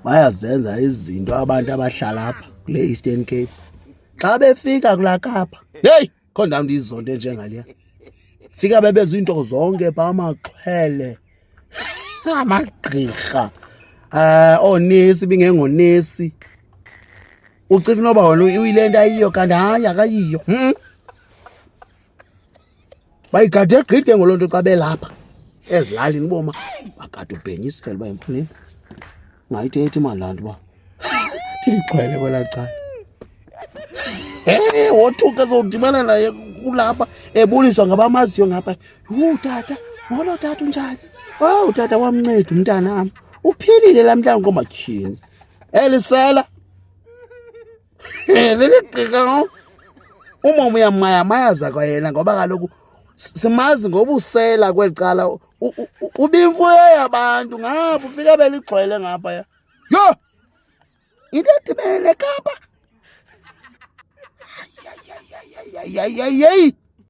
bayazenza izinto abantu abahlala apha kule Eastern Cape. Xa befika kulaa Kapa, heyi, khona ndawo ndiyizonto enjengaliya. Fika bebeza into zonke phaa, amaxhwele, amagqirha, oonesi bingengonesi. Ucifa inoba wena uyile nto ayiyo kanti hayi akayiyo. Bayigade gqithi ke ngoloo nto xa belapha ezilalini boma bagade ubhenyisela uba emphunini. Ungayithethi imali laa nto uba ndilixhwele kwelaa cala. Wothuke zowudibana naye kulapha ebuliswa ngabamaziyo ngapha. Tata, molo tata unjani? Owu tata wamnceda umntanam. Uphilile laa mntana ngomatyhini. Elisela. Liligqirha umomo uyamayaza kwayena ngoba kaloku simazi ngoba usela kweli cala. Ubimfuyo yabantu ngapha ufike beligcwele ngaphaya. Yho! Into edibene neKapa. Yeyi.